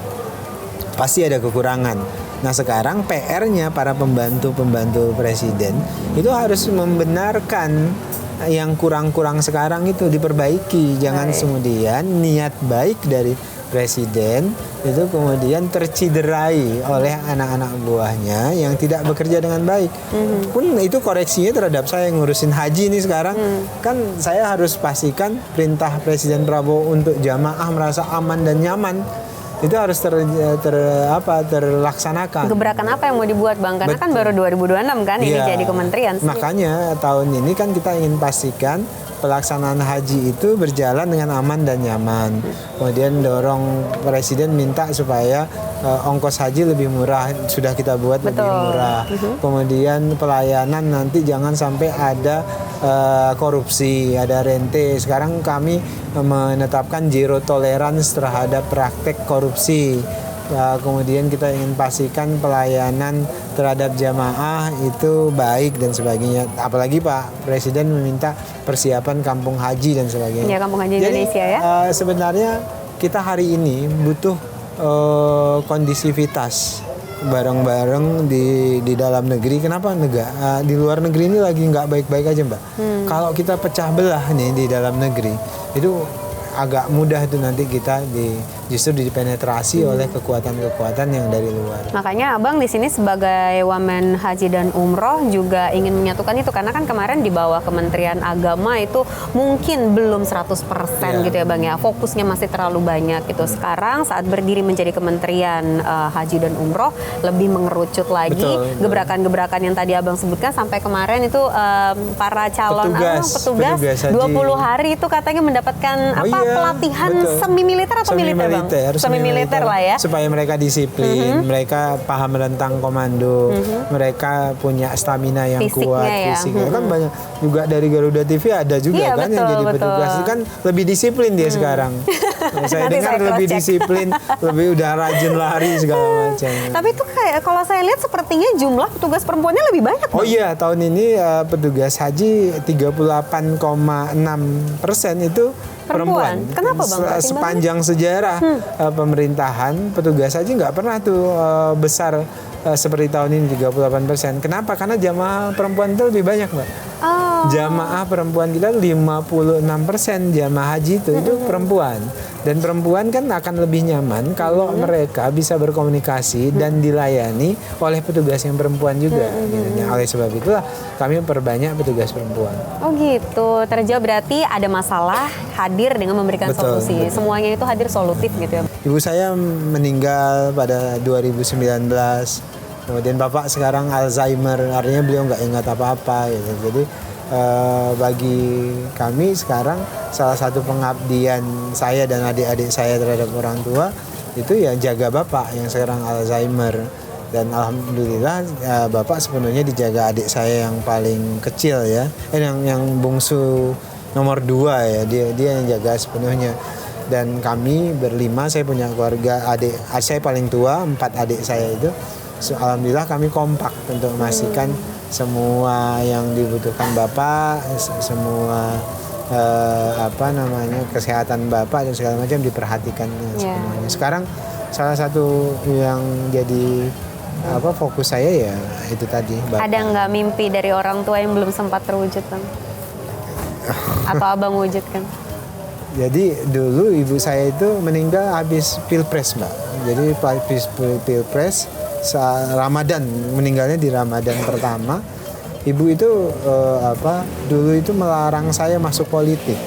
pasti ada kekurangan. Nah, sekarang PR-nya para pembantu-pembantu presiden itu harus membenarkan yang kurang-kurang sekarang itu diperbaiki. Jangan kemudian niat baik dari presiden itu kemudian terciderai oleh anak-anak buahnya yang tidak bekerja dengan baik. Pun itu koreksinya terhadap saya yang ngurusin haji nih sekarang. Kan saya harus pastikan perintah Presiden Prabowo untuk jamaah merasa aman dan nyaman itu harus terlaksanakan. Gebrakan apa yang mau dibuat, Bang? Karena kan baru 2026 kan ini jadi kementerian. Makanya tahun ini kan kita ingin pastikan pelaksanaan haji itu berjalan dengan aman dan nyaman. Kemudian dorong presiden minta supaya ongkos haji lebih murah, sudah kita buat lebih murah. Kemudian pelayanan nanti jangan sampai ada korupsi, ada rente. Sekarang kami menetapkan zero tolerance terhadap praktek korupsi. Kemudian kita ingin pastikan pelayanan terhadap jamaah itu baik dan sebagainya. Apalagi Pak Presiden meminta persiapan kampung haji dan sebagainya. Ya, kampung haji Indonesia. Jadi, sebenarnya kita hari ini butuh kondisivitas bareng-bareng di dalam negeri. Kenapa di luar negeri ini lagi nggak baik-baik aja, Mbak? Kalau kita pecah belah nih di dalam negeri itu agak mudah tuh nanti kita justru dipenetrasi oleh kekuatan-kekuatan yang dari luar. Makanya Abang di sini sebagai Wamen Haji dan Umroh juga ingin menyatukan itu, karena kan kemarin di bawah Kementerian Agama itu mungkin belum 100% gitu ya Bang ya. Fokusnya masih terlalu banyak gitu. Sekarang saat berdiri menjadi Kementerian Haji dan Umroh lebih mengerucut lagi gebrakan-gebrakan yang tadi Abang sebutkan. Sampai kemarin itu para calon petugas 20 hari itu katanya mendapatkan pelatihan semi militer atau militer? Semi militer lah ya, supaya mereka disiplin, mereka paham tentang komando, mereka punya stamina yang kuat, fisiknya kan banyak juga dari Garuda TV ada juga yang jadi petugas kan lebih disiplin dia sekarang. Saya Nanti dengar saya lebih cross-check. disiplin, lebih udah rajin lari segala macam. Tapi itu kayak kalau saya lihat sepertinya jumlah petugas perempuannya lebih banyak. Oh Bang. iya, tahun ini petugas haji 38,6% itu perempuan. Kenapa, Bang? Sepanjang sejarah pemerintahan, petugas haji nggak pernah tuh besar seperti tahun ini 38%. Kenapa? Karena jamaah perempuan itu lebih banyak, Mbak. Oh. Jamaah perempuan kita 56% jamaah haji itu perempuan. Dan perempuan kan akan lebih nyaman kalau mereka bisa berkomunikasi dan dilayani oleh petugas yang perempuan juga. Gitu. Nah, oleh sebab itulah kami perbanyak petugas perempuan. Oh gitu, terjawab berarti ada masalah hadir dengan memberikan Betul, solusi. betul. Semuanya itu hadir solutif gitu ya. Ibu saya meninggal pada 2019. Kemudian bapak sekarang Alzheimer, artinya beliau nggak ingat apa-apa gitu. Jadi bagi kami sekarang salah satu pengabdian saya dan adik-adik saya terhadap orang tua itu ya jaga bapak yang sekarang Alzheimer. Dan alhamdulillah bapak sepenuhnya dijaga adik saya yang paling kecil ya, yang bungsu nomor 2 ya, dia yang jaga sepenuhnya. Dan kami berlima, saya punya keluarga, adik saya paling tua, 4 adik saya itu. Alhamdulillah kami kompak untuk memastikan semua yang dibutuhkan bapak, semua kesehatan bapak dan segala macam diperhatikan sepenuhnya. Sekarang salah satu yang jadi fokus saya ya itu tadi. Bapak. Ada nggak mimpi dari orang tua yang belum sempat terwujud, Bang? Atau Abang wujudkan? Jadi dulu ibu saya itu meninggal habis pilpres, Mbak. Jadi habis pilpres Ramadan, meninggalnya di Ramadan pertama. Ibu itu dulu itu melarang saya masuk politik.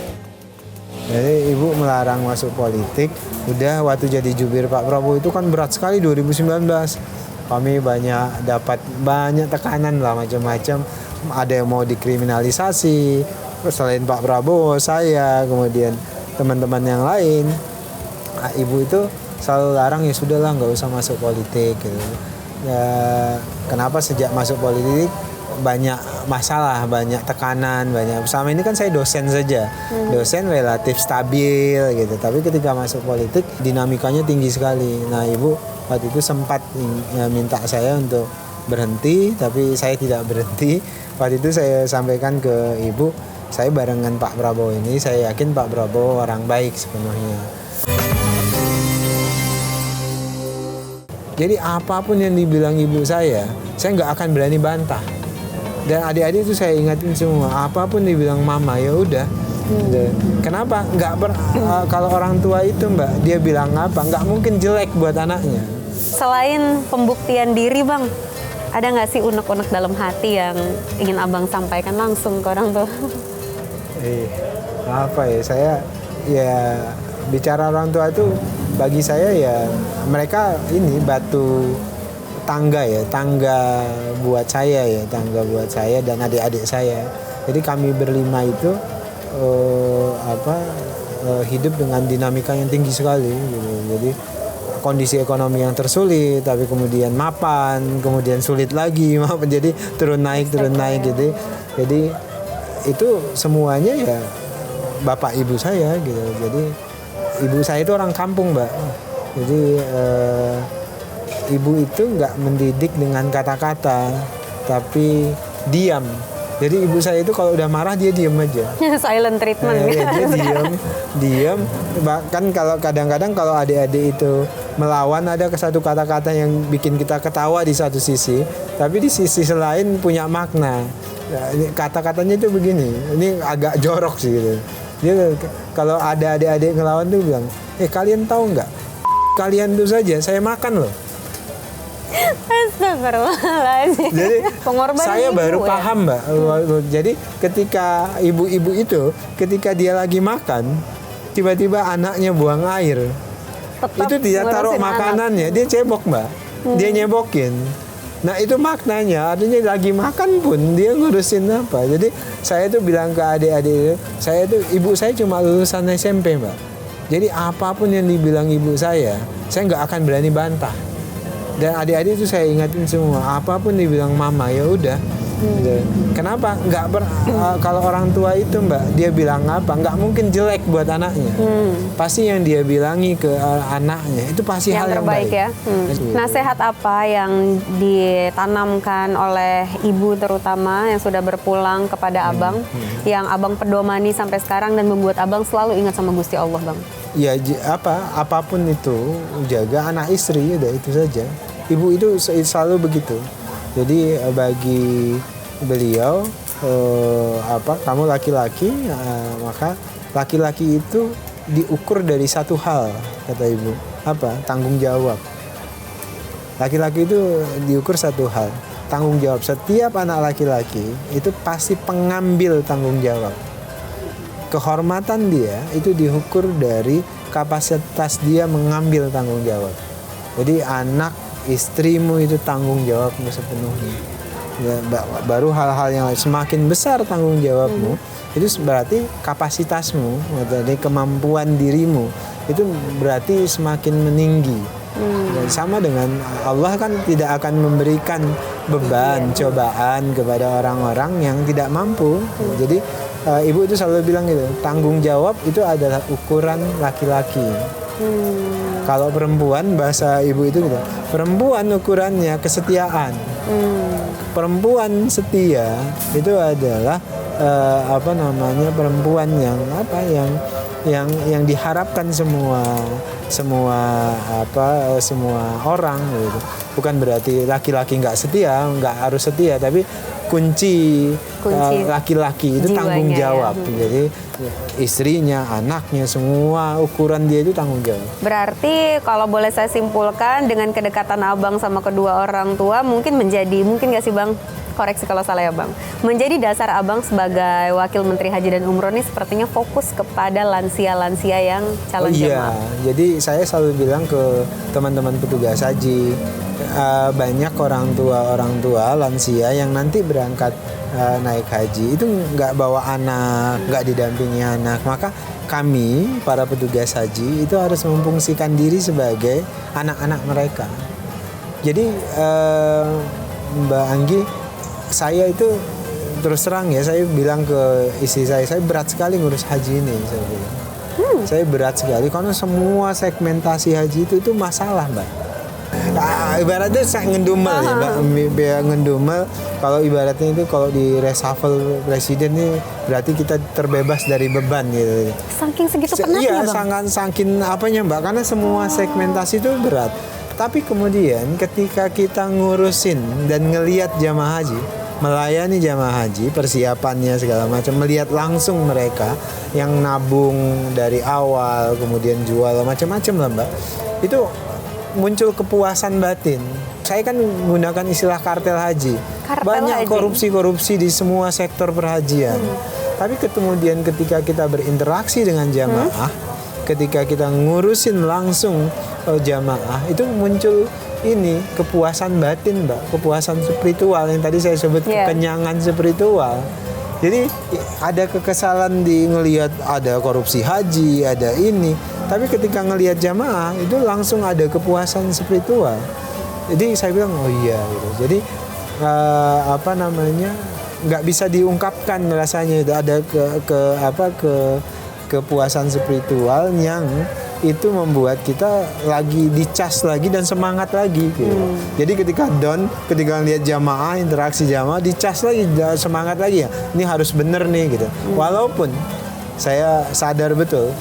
Jadi ibu melarang masuk politik. Udah waktu jadi jubir Pak Prabowo itu kan berat sekali 2019. Kami dapat banyak tekanan lah macam-macam. Ada yang mau dikriminalisasi. Selain Pak Prabowo, saya, kemudian teman-teman yang lain. Nah, ibu itu selalu larang, ya sudahlah nggak usah masuk politik gitu. Ya, kenapa sejak masuk politik banyak masalah, banyak tekanan, selama ini kan saya dosen saja. Dosen relatif stabil gitu. Tapi ketika masuk politik dinamikanya tinggi sekali. Nah, ibu waktu itu sempat minta saya untuk berhenti, tapi saya tidak berhenti. Waktu itu saya sampaikan ke ibu, saya barengan Pak Prabowo ini, saya yakin Pak Prabowo orang baik sepenuhnya. Jadi apapun yang dibilang ibu saya nggak akan berani bantah. Dan adik-adik itu saya ingatin semua, apapun dibilang mama ya udah. Kenapa? Kalau orang tua itu, Mbak, dia bilang apa, nggak mungkin jelek buat anaknya. Selain pembuktian diri, Bang, ada nggak sih unek-unek dalam hati yang ingin Abang sampaikan langsung ke orang tua? Saya bicara orang tua itu bagi saya ya mereka ini batu tangga buat saya dan adik-adik saya. Jadi kami berlima itu hidup dengan dinamika yang tinggi sekali gitu. Jadi kondisi ekonomi yang tersulit, tapi kemudian mapan, kemudian sulit lagi mapan, jadi turun naik gitu. Jadi itu semuanya ya bapak ibu saya gitu. Jadi ibu saya itu orang kampung, Mbak. Jadi ibu itu nggak mendidik dengan kata-kata, tapi diam. Jadi ibu saya itu kalau udah marah dia diam aja. Silent treatment. Dia diam. Bahkan kalau kadang-kadang kalau adik-adik itu melawan, ada satu kata-kata yang bikin kita ketawa di satu sisi, tapi di sisi lain punya makna. Kata-katanya itu begini, ini agak jorok sih gitu. Dia kalau ada adik-adik ngelawan tuh bilang, kalian tahu nggak? Kalian tuh saja saya makan loh. Astagfirullahaladzim. Jadi pengorbanan saya baru ya? paham, Mbak. Jadi ketika ibu-ibu itu, ketika dia lagi makan, tiba-tiba anaknya buang air. Tetap itu dia taruh makanannya, dia cebok, Mbak. Dia nyebokin. Nah itu maknanya, artinya lagi makan pun dia ngurusin apa. Jadi saya tuh bilang ke adik-adik, ibu saya cuma lulusan SMP, Mbak. Jadi apapun yang dibilang ibu saya nggak akan berani bantah. Dan adik-adik itu saya ingatin semua, apapun dibilang mama ya udah. Gitu. Kenapa? Kalau orang tua itu Mbak, dia bilang apa? Nggak mungkin jelek buat anaknya. Pasti yang dia bilangi ke anaknya itu pasti Yang hal yang terbaik baik. ya. Nasihat apa yang ditanamkan oleh ibu terutama yang sudah berpulang kepada abang, yang abang pedomani sampai sekarang dan membuat abang selalu ingat sama Gusti Allah, Bang? Ya apapun itu, jaga anak istri, udah itu saja. Ibu itu selalu begitu. Jadi bagi beliau kamu laki-laki, maka laki-laki itu diukur dari satu hal, kata ibu. Apa? Tanggung jawab. Laki-laki itu diukur satu hal, tanggung jawab. Setiap anak laki-laki itu pasti pengambil tanggung jawab. Kehormatan dia itu diukur dari kapasitas dia mengambil tanggung jawab. Jadi anak istrimu itu tanggung jawabmu sepenuhnya. Ya, baru hal-hal yang semakin besar tanggung jawabmu, itu berarti kapasitasmu, jadi kemampuan dirimu itu berarti semakin meninggi. Dan sama dengan Allah kan tidak akan memberikan beban, cobaan kepada orang-orang yang tidak mampu. Jadi ibu itu selalu bilang gitu, tanggung jawab itu adalah ukuran laki-laki. Kalau perempuan, bahasa ibu itu gitu, perempuan ukurannya kesetiaan. Perempuan setia itu adalah perempuan yang diharapkan semua orang gitu. Bukan berarti laki-laki nggak setia, nggak harus setia, tapi kunci laki-laki itu tanggung jawab. Jadi istrinya, anaknya, semua ukuran dia itu tanggung jawab. Berarti kalau boleh saya simpulkan, dengan kedekatan abang sama kedua orang tua mungkin nggak sih Bang? Koreksi kalau salah ya Bang. Menjadi dasar abang sebagai Wakil Menteri Haji dan Umroh ini sepertinya fokus kepada lansia-lansia yang calon jemaah. Jadi saya selalu bilang ke teman-teman petugas haji, banyak orang tua lansia yang nanti berangkat naik haji itu nggak bawa anak, nggak didampingi anak. Maka kami para petugas haji itu harus memfungsikan diri sebagai anak-anak mereka. Jadi Mbak Anggi, saya itu terus terang ya, saya bilang ke istri saya berat sekali ngurus haji ini, saya bilang. Saya berat sekali karena semua segmentasi haji itu masalah, Mbak. Ibaratnya saya ngendumel ya, Mbak. Ngendumel, kalau ibaratnya itu kalau di reshuffle presiden ini berarti kita terbebas dari beban gitu. Saking segitu penatnya, Bang? Iya, saking apanya, Mbak, karena semua segmentasi itu berat. Tapi kemudian ketika kita ngurusin dan ngelihat jamaah haji, melayani jamaah haji, persiapannya segala macam, melihat langsung mereka yang nabung dari awal, kemudian jual macam-macam lah Mbak, itu muncul kepuasan batin. Saya kan menggunakan istilah kartel haji. Banyak korupsi-korupsi di semua sektor perhajian. Tapi kemudian ketika kita berinteraksi dengan jamaah, ketika kita ngurusin langsung jamaah, itu muncul ini kepuasan batin, Mbak, kepuasan spiritual yang tadi saya sebut, kekenyangan spiritual. Jadi ada kekesalan di ngelihat ada korupsi haji, ada ini, tapi ketika ngelihat jamaah itu langsung ada kepuasan spiritual. Jadi saya bilang oh iya gitu. Jadi nggak bisa diungkapkan rasanya itu, ada kepuasan spiritual yang itu membuat kita lagi dicas lagi dan semangat lagi gitu. Jadi ketika lihat jamaah, interaksi jamaah, dicas lagi, semangat lagi ya. Ini harus bener nih gitu. Walaupun saya sadar betul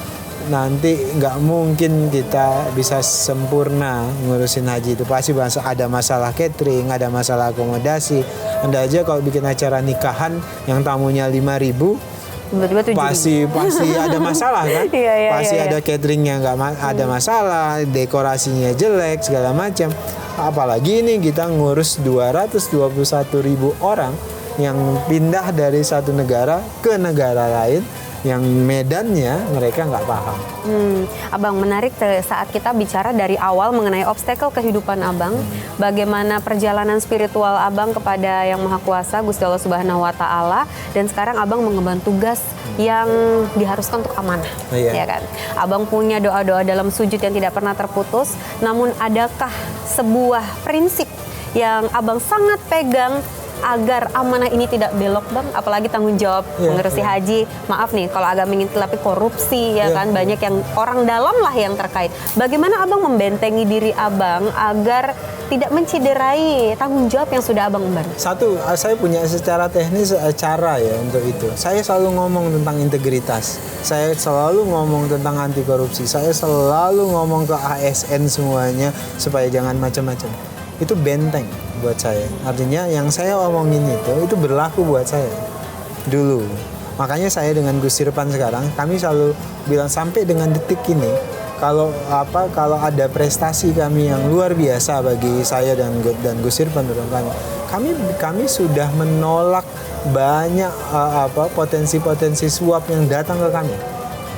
nanti nggak mungkin kita bisa sempurna ngurusin haji itu. Pasti ada masalah catering, ada masalah akomodasi. Anda aja kalau bikin acara nikahan yang tamunya 5.000, pasti ada masalah kan? Pasti ada catering yang nggak ada masalah, dekorasinya jelek segala macam. Apalagi ini kita ngurus 221.000 orang yang pindah dari satu negara ke negara lain, yang medannya mereka nggak paham. Abang, menarik saat kita bicara dari awal mengenai obstacle kehidupan abang, bagaimana perjalanan spiritual abang kepada Yang Maha Kuasa, Gusti Allah Subhanahu Wa Taala, dan sekarang abang mengemban tugas yang diharuskan untuk amanah, ya kan? Abang punya doa-doa dalam sujud yang tidak pernah terputus. Namun adakah sebuah prinsip yang abang sangat pegang agar amanah ini tidak belok Bang? Apalagi tanggung jawab Iya, mengurusi iya. haji. Maaf nih kalau agak mengintil tapi korupsi ya Iya, kan iya. banyak yang orang dalam lah yang terkait. Bagaimana Abang membentengi diri Abang agar tidak menciderai tanggung jawab yang sudah Abang emban? Satu, saya punya secara teknis cara ya untuk itu. Saya selalu ngomong tentang integritas. Saya selalu ngomong tentang anti korupsi. Saya selalu ngomong ke ASN semuanya supaya jangan macam-macam. Itu benteng buat saya. Artinya yang saya omongin itu berlaku buat saya dulu. Makanya saya dengan Gus Irfan sekarang, kami selalu bilang sampai dengan detik ini, kalau ada prestasi kami yang luar biasa bagi saya dan Gus Irfan kami sudah menolak banyak potensi-potensi suap yang datang ke kami.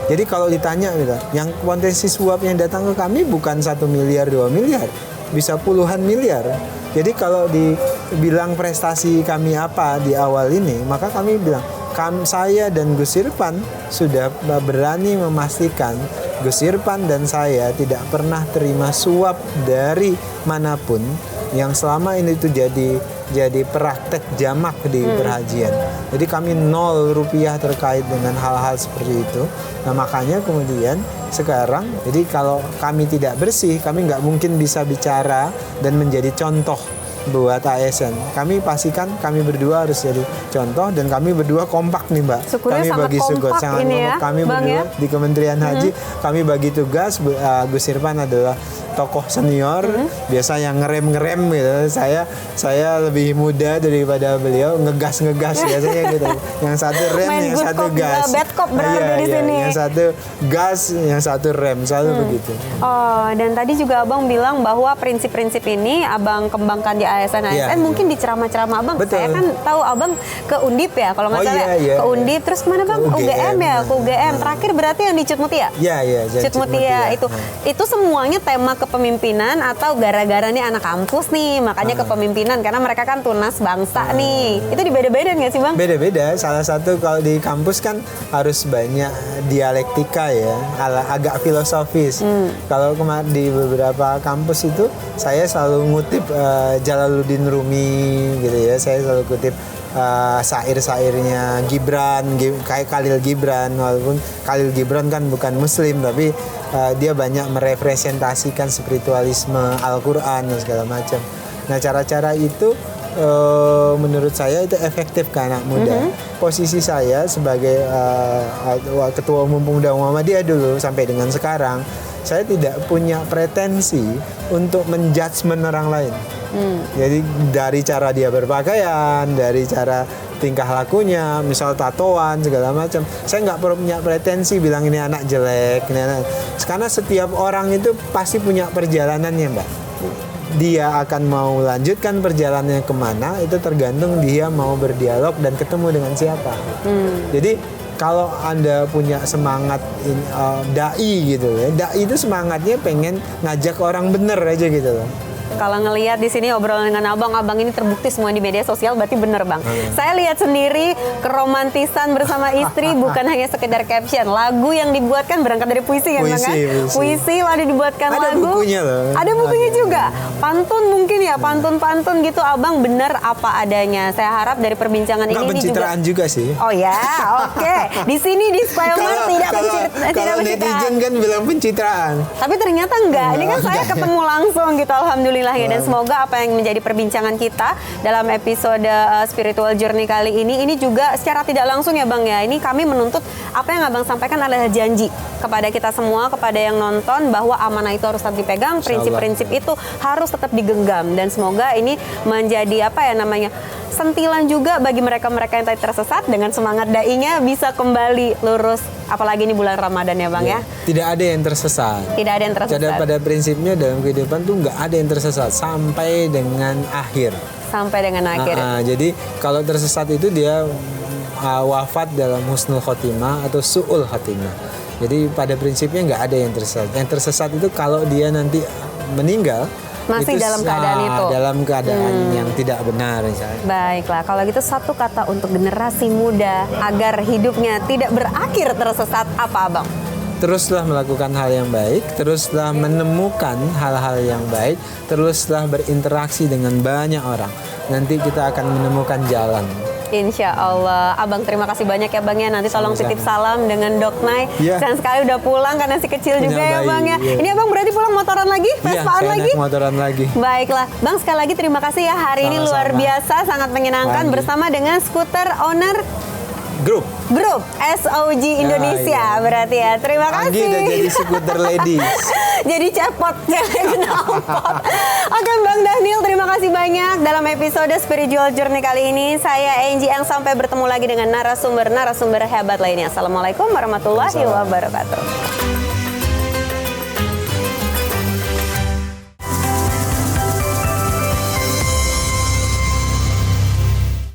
Jadi kalau ditanya gitu, yang potensi suap yang datang ke kami bukan 1 miliar 2 miliar, bisa puluhan miliar. Jadi kalau dibilang prestasi kami apa di awal ini, maka kami bilang saya dan Gus Irfan sudah berani memastikan Gus Irfan dan saya tidak pernah terima suap dari manapun yang selama ini itu jadi praktek jamak di perhajian. Jadi kami 0 rupiah terkait dengan hal-hal seperti itu. Nah makanya kemudian sekarang, jadi kalau kami tidak bersih, kami nggak mungkin bisa bicara dan menjadi contoh buat ASN. Kami pastikan kami berdua harus jadi contoh dan kami berdua kompak nih Mbak. Syukurnya Kami sangat bagi tugas kompak sangat ini ya, kompak. Kami Bang, berdua ya. di Kementerian Haji kami bagi tugas. Gus Irfan adalah tokoh senior, biasa yang ngerem gitu. Saya lebih muda daripada beliau, ngegas biasanya gitu. Yang satu rem, Main yang good satu cop, gas. bad cop berarti di sini. Yang satu gas, yang satu rem, selalu begitu. Oh, dan tadi juga Abang bilang bahwa prinsip-prinsip ini Abang kembangkan di ASN. Iya, mungkin di ceramah-ceramah Abang. Betul. Saya kan tahu Abang ke Undip ya, kalau nggak Oh, salah. iya. Ke Undip, terus kemana Bang? Ke UGM ya, UGM. ke UGM. Terakhir berarti yang di Cut Mutia? Iya. Cut Mutia itu. Itu semuanya tema kepemimpinan atau gara-gara nih anak kampus nih, makanya kepemimpinan karena mereka kan tunas bangsa nih. Itu dibeda-beda nggak sih Bang? Beda-beda. Salah satu kalau di kampus kan harus banyak dialektika ya, agak filosofis. Kalau kemarin di beberapa kampus itu saya selalu ngutip Jalaluddin Rumi gitu ya. Saya selalu kutip syair-syairnya Gibran, kayak Khalil Gibran, walaupun Khalil Gibran kan bukan muslim tapi dia banyak merepresentasikan spiritualisme Al-Quran dan segala macam. Nah cara-cara itu menurut saya itu efektif ke anak muda. Posisi saya sebagai ketua umum Pemuda Muhammadiyah dulu sampai dengan sekarang, saya tidak punya pretensi untuk menjudgment orang lain. Jadi dari cara dia berpakaian, dari cara tingkah lakunya, misal tatoan segala macam, saya nggak perlu punya pretensi bilang ini anak jelek, ini anak. Karena setiap orang itu pasti punya perjalanannya Mbak. Dia akan mau lanjutkan perjalanannya kemana, itu tergantung dia mau berdialog dan ketemu dengan siapa. Jadi kalau Anda punya semangat dai gitu ya, dai itu semangatnya pengen ngajak orang bener aja gitu loh. Kalau ngelihat di sini obrolan dengan abang ini terbukti semua di media sosial, berarti bener Bang. Saya lihat sendiri keromantisan bersama istri bukan hanya sekedar caption. Lagu yang dibuatkan berangkat dari puisi kan Bang? Puisi lalu dibuatkan ada lagu. Ada bukunya loh. Ada bukunya juga. Pantun mungkin ya, pantun-pantun gitu Abang bener apa adanya. Saya harap dari perbincangan ini pencitraan juga sih. Oh ya, oke. Di sini disclaimer tidak pencitraan. Kalau netizen kan bilang pencitraan. Tapi ternyata enggak. Ini kan saya ketemu langsung gitu, alhamdulillah ya. Dan semoga apa yang menjadi perbincangan kita dalam episode Spiritual Journey kali ini juga secara tidak langsung ya Bang ya. Ini kami menuntut apa yang Abang sampaikan adalah janji kepada kita semua, kepada yang nonton, bahwa amanah itu harus tetap dipegang, prinsip-prinsip itu harus tetap digenggam. Dan semoga ini menjadi apa ya namanya, sentilan juga bagi mereka-mereka yang tadi tersesat, dengan semangat dai-nya bisa kembali lurus, apalagi ini bulan Ramadan ya Bang ya. Tidak ada yang tersesat. Tidak ada yang tersesat. Pada prinsipnya dalam kehidupan tuh nggak ada yang tersesat sampai dengan akhir. Sampai dengan akhir. Jadi kalau tersesat itu dia wafat dalam husnul khotimah atau su'ul khotimah. Jadi pada prinsipnya nggak ada yang tersesat. Yang tersesat itu kalau dia nanti meninggal masih itu, dalam keadaan itu. Dalam keadaan yang tidak benar misalnya. Baiklah, kalau gitu satu kata untuk generasi muda agar hidupnya tidak berakhir tersesat, apa Abang? Teruslah melakukan hal yang baik, teruslah menemukan hal-hal yang baik, teruslah berinteraksi dengan banyak orang. nanti kita akan menemukan jalan. Insya Allah. Abang terima kasih banyak ya Bang ya. Nanti tolong Sama-sama. titip salam dengan Dok Nay. Iya. Sayang sekali udah pulang karena si kecil Punya juga ya bayi, Bang ya. iya. Ini Abang berarti pulang motoran lagi? Iya, Vespaan saya lagi? naik motoran lagi. Baiklah, Bang sekali lagi terima kasih ya. Hari ini Sama-sama. luar biasa, sangat menyenangkan Lanjut. bersama dengan skuter owner Grup. Grup SOG Indonesia iya. berarti ya. Terima kasih. Anggi udah jadi skuter ladies. Jadi cepot, cewek knalpot. Oke Bang Daniel, terima kasih banyak. Dalam episode Spiritual Journey kali ini, saya Angie yang sampai bertemu lagi dengan narasumber-narasumber hebat lainnya. Assalamualaikum warahmatullahi wabarakatuh.